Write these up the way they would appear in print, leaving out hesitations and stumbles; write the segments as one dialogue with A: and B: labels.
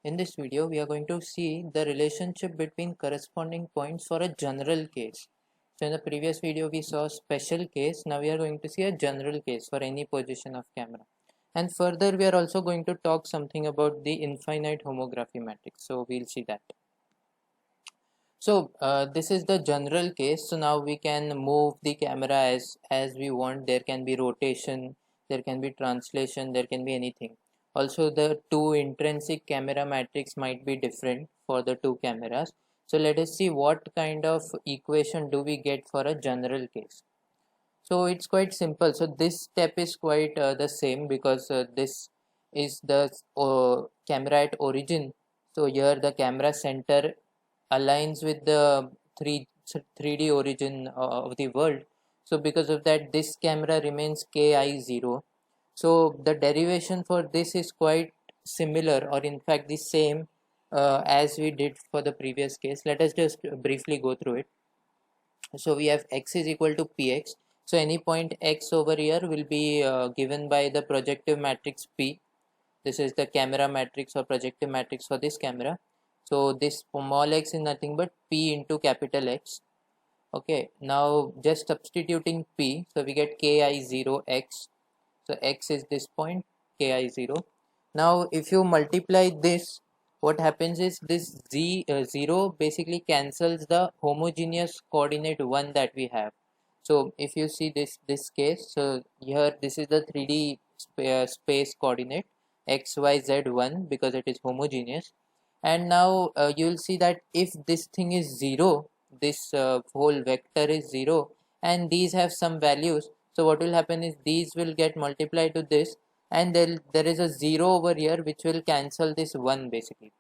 A: In this video, we are going to see the relationship between corresponding points for a general case. So in the previous video, we saw special case. Now we are going to see a general case for any position of camera. And further, we are also going to talk something about the infinite homography matrix. So we'll see that. So this is the general case. So now we can move the camera as we want. There can be rotation, there can be translation, there can be anything. Also the two intrinsic camera matrix might be different for the two cameras. So let us see what kind of equation do we get for a general case. So it's quite simple. So this step is quite the same because this is the camera at origin. So here the camera center aligns with the 3D origin of the world. So because of that, this camera remains Ki0. So the derivation for this is quite similar, or in fact the same as we did for the previous case. Let us just briefly go through it. So we have x is equal to px. So any point x over here will be given by the projective matrix P. This is the camera matrix or projective matrix for this camera. So this small x is nothing but P into capital X. Okay, now just substituting P, so we get Ki0 x. So x is this point, Ki0. Now if you multiply this, what happens is this 0 basically cancels the homogeneous coordinate 1 that we have. So if you see this case, so here this is the 3D space coordinate x y z 1 because it is homogeneous. And now you will see that if this thing is 0, this whole vector is 0 and these have some values, so what will happen is these will get multiplied to this, and there is a 0 over here which will cancel this 1 basically.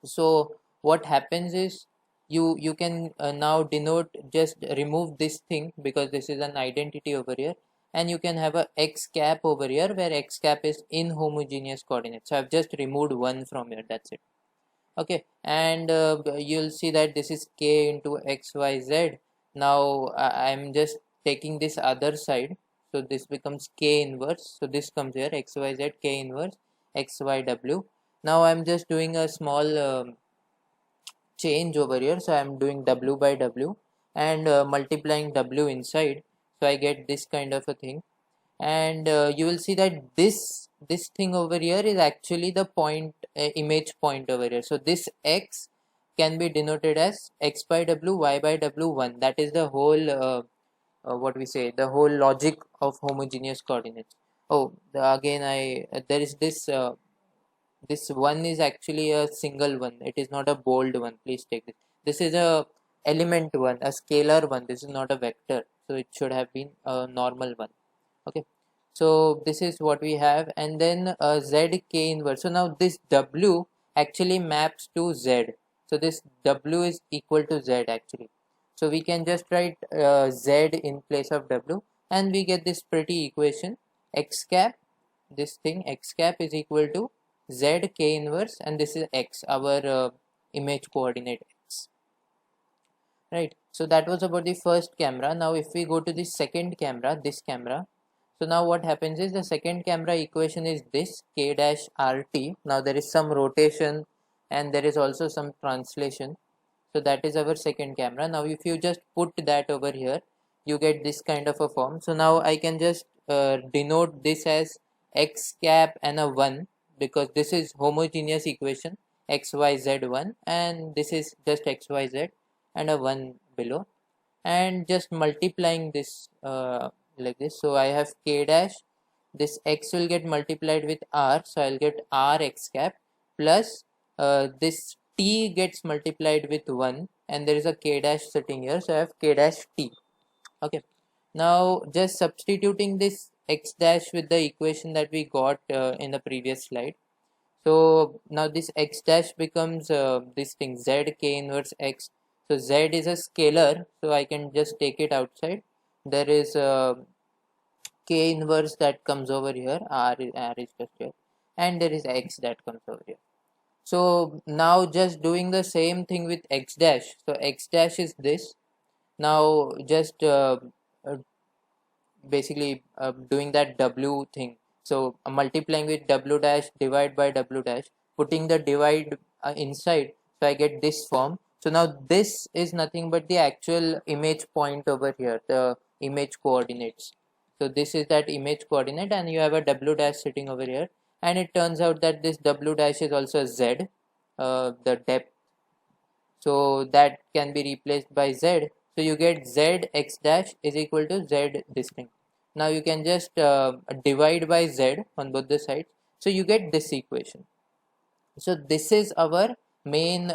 A: So what happens is you can now denote, just remove this thing because this is an identity over here, and you can have a x cap over here where x cap is inhomogeneous coordinate. So I've just removed 1 from here, that's it. Okay, and you'll see that this is k into xyz. Now I'm just taking this other side, so this becomes k inverse. So this comes here, xyz k inverse xyw. Now I'm just doing a small change over here, so I'm doing w by w and multiplying w inside, so I get this kind of a thing. And you will see that this thing over here is actually the point, image point over here. So this x can be denoted as x by w, y by w 1. That is the whole what we say, the whole logic of homogeneous coordinates. Oh, again there is this one is actually a single one, it is not a bold one, please take this. This is a element one, a scalar one, this is not a vector, so it should have been a normal one. Okay, so this is what we have, and then z k inverse. So now this w actually maps to z, so this w is equal to z actually. So we can just write z in place of w, and we get this pretty equation, x cap, this thing x cap is equal to z k inverse, and this is x, our image coordinate x, right? So that was about the first camera. Now if we go to the second camera, this camera, so now what happens is the second camera equation is this k dash rt. Now there is some rotation and there is also some translation, so that is our second camera. Now if you just put that over here, you get this kind of a form. So now I can just denote this as x cap and a 1 because this is homogeneous equation xyz1, and this is just xyz and a 1 below, and just multiplying this like this. So I have k dash, this x will get multiplied with r, so I'll get r x cap plus this t gets multiplied with 1, and there is a k dash sitting here, so I have k dash t. Okay, now just substituting this x dash with the equation that we got in the previous slide. So now this x dash becomes this thing z k inverse x. So z is a scalar, so I can just take it outside. There is k inverse that comes over here, r is just here, and there is x that comes over here. So now just doing the same thing with x dash. So x dash is this. Now just basically doing that w thing. So multiplying with w dash, divide by w dash. putting the divide inside, so I get this form. So now this is nothing but the actual image point over here, the image coordinates. So this is that image coordinate, and you have a w dash sitting over here, and it turns out that this w dash is also a z, the depth, so that can be replaced by z. So you get z x dash is equal to z this thing. Now you can just divide by z on both the sides, so you get this equation. So this is our main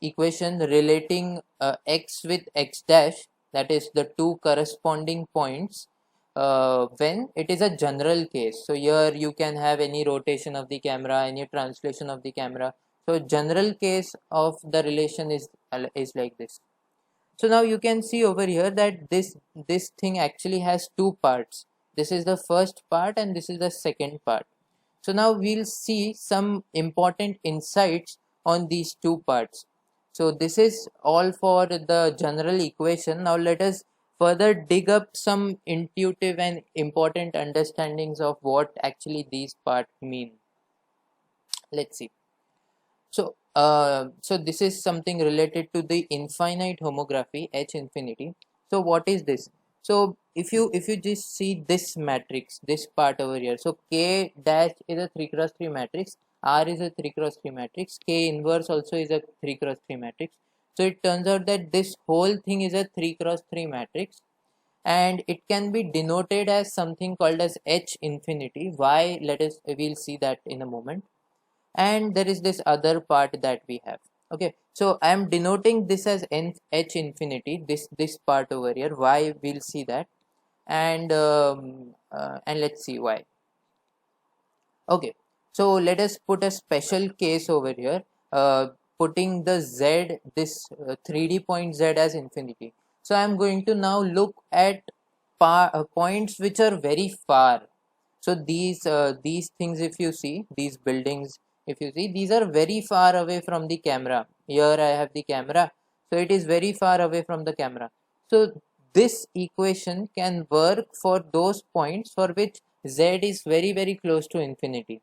A: equation relating x with x dash, that is the two corresponding points when it is a general case. So here you can have any rotation of the camera, any translation of the camera. So general case of the relation is like this. So now you can see over here that this thing actually has two parts. This is the first part and this is the second part. So now we'll see some important insights on these two parts. So this is all for the general equation. Now let us further dig up some intuitive and important understandings of what actually these parts mean. Let's see. So this is something related to the infinite homography, H infinity. So what is this? So if you just see this matrix, this part over here, so K dash is a 3 cross 3 matrix, R is a 3 cross 3 matrix, K inverse also is a 3 cross 3 matrix. So it turns out that this whole thing is a 3 cross 3 matrix, and it can be denoted as something called as H infinity. Why? We'll see that in a moment. And there is this other part that we have. Okay, so I am denoting this as H infinity, this part over here. Why? We'll see that. And let's see why. Okay, so let us put a special case over here, putting the z, this 3D point z as infinity. So I am going to now look at points which are very far. So these things, if you see these buildings, if you see, these are very far away from the camera. Here I have the camera, so it is very far away from the camera. So this equation can work for those points for which z is very close to infinity.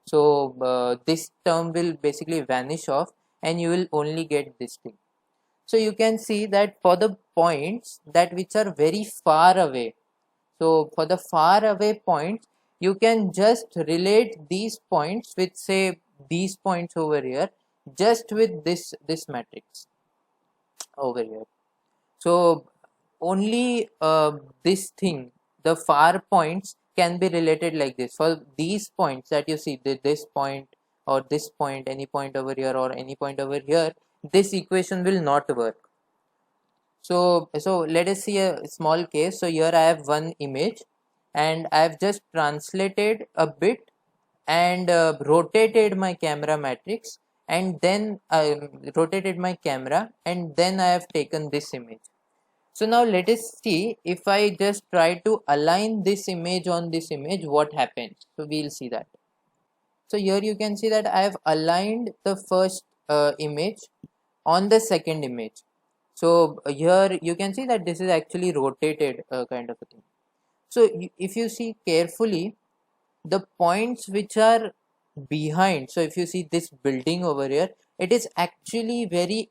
A: So this term will basically vanish off, and you will only get this thing. So you can see that for the points that which are very far away, so for the far away points, you can just relate these points with, say, these points over here, just with this matrix over here. So only this thing, the far points, can be related like this. For these points that you see, this point or this point, any point over here or any point over here, this equation will not work. So let us see a small case. So here I have one image, and I have just translated a bit and rotated my camera matrix, and then I rotated my camera, and then I have taken this image. So now let us see, if I just try to align this image on this image, what happens. So we'll see that. So here you can see that I have aligned the first image on the second image. So here you can see that this is actually rotated kind of a thing. So if you see carefully, the points which are behind, so if you see this building over here, it is actually very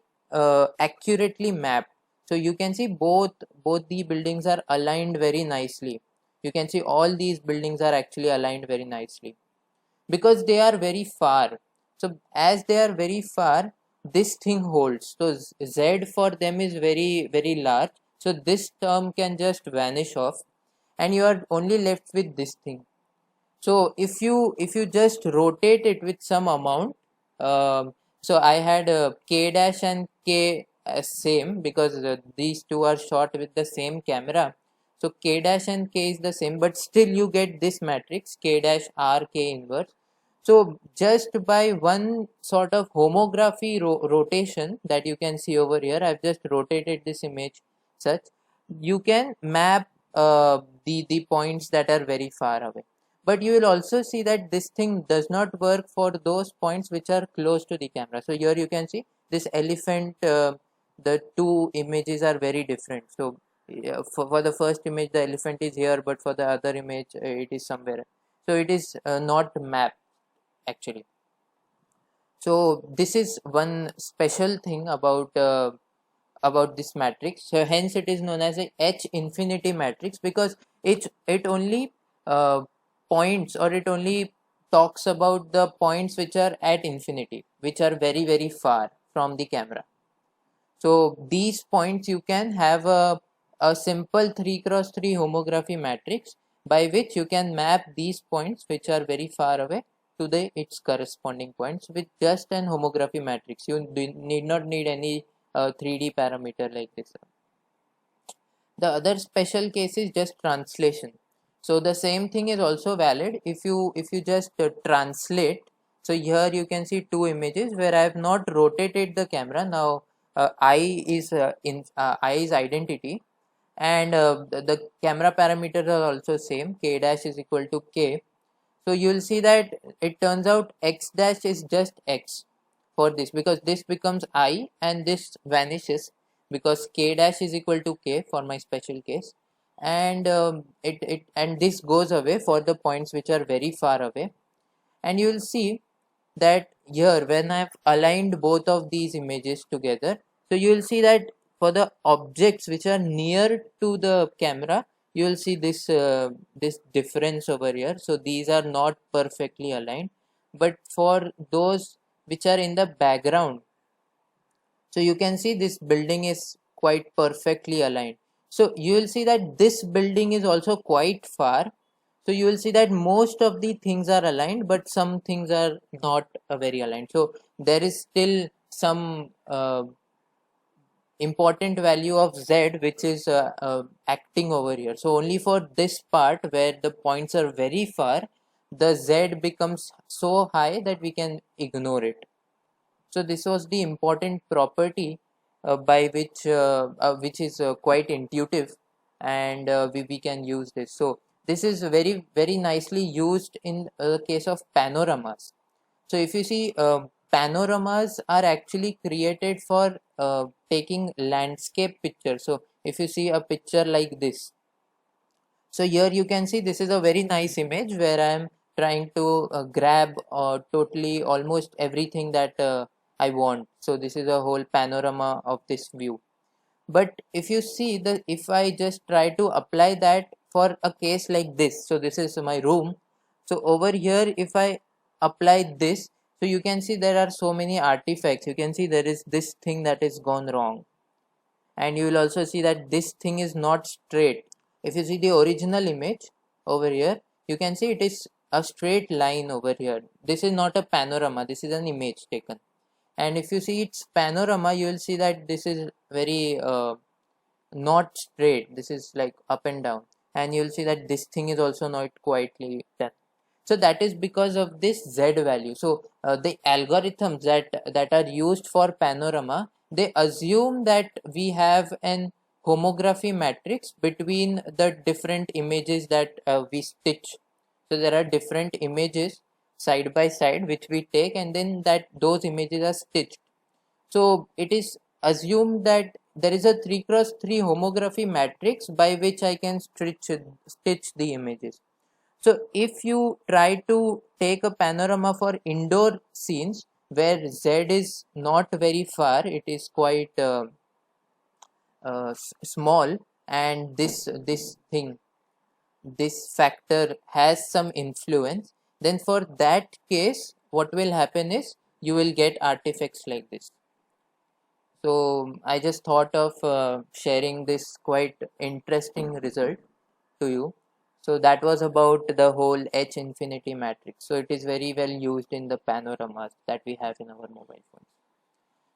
A: accurately mapped. So you can see both the buildings are aligned very nicely. You can see all these buildings are actually aligned very nicely because they are very far. So as they are very far, this thing holds. So z for them is very large, so this term can just vanish off, and you are only left with this thing. So if you just rotate it with some amount, so I had k dash and k same, because these two are shot with the same camera. So k dash and k is the same, but still you get this matrix k dash r k inverse. So just by one sort of homography rotation that you can see over here, I've just rotated this image such, you can map the points that are very far away. But you will also see that this thing does not work for those points which are close to the camera. So here you can see this elephant, the two images are very different. So yeah, for the first image the elephant is here, but for the other image it is somewhere. So it is not mapped actually. So this is one special thing about this matrix. So hence it is known as a H infinity matrix, because it only uh, points, or it only talks about the points which are at infinity, which are very very far from the camera. So these points you can have a simple 3 cross 3 homography matrix, by which you can map these points which are very far away to the its corresponding points with just an homography matrix. You need not need any 3D parameter like this. The other special case is just translation. So the same thing is also valid if you just translate. So here you can see two images where I have not rotated the camera. Now I is identity, and the camera parameters are also same. K dash is equal to K. So you will see that it turns out X dash is just X for this, because this becomes I and this vanishes, because K dash is equal to K for my special case, and and this goes away for the points which are very far away. And you will see that here when I've aligned both of these images together, so you will see that for the objects which are near to the camera, you will see this difference over here. So these are not perfectly aligned, but for those which are in the background, so you can see this building is quite perfectly aligned. So you will see that this building is also quite far. So you will see that most of the things are aligned, but some things are not very aligned. So there is still some important value of z which is acting over here. So only for this part where the points are very far, the z becomes so high that we can ignore it. So this was the important property by which is quite intuitive, and we can use this. So this is very very nicely used in the case of panoramas. So if you see, panoramas are actually created for taking landscape pictures. So if you see a picture like this, so here you can see this is a very nice image where I am trying to grab totally almost everything that I want. So this is a whole panorama of this view. But if you see, if I just try to apply that for a case like this, so this is my room. So over here, if I apply this, so you can see there are so many artifacts. You can see there is this thing that is gone wrong, and you will also see that this thing is not straight. If you see the original image over here, you can see it is a straight line over here. This is not a panorama, this is an image taken. And if you see its panorama, you will see that this is very not straight, this is like up and down, and you'll see that this thing is also not quietly done. So that is because of this z value. So the algorithms that are used for panorama, they assume that we have an homography matrix between the different images that we stitch. So there are different images side by side which we take, and then that those images are stitched. So it is assumed that there is a 3 cross 3 homography matrix by which I can stitch the images. So if you try to take a panorama for indoor scenes where Z is not very far, it is quite small, and this factor has some influence, then for that case what will happen is you will get artifacts like this. So I just thought of sharing this quite interesting result to you. So that was about the whole H infinity matrix. So it is very well used in the panoramas that we have in our mobile phones.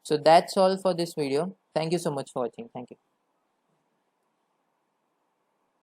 A: So that's all for this video. Thank you so much for watching. Thank you.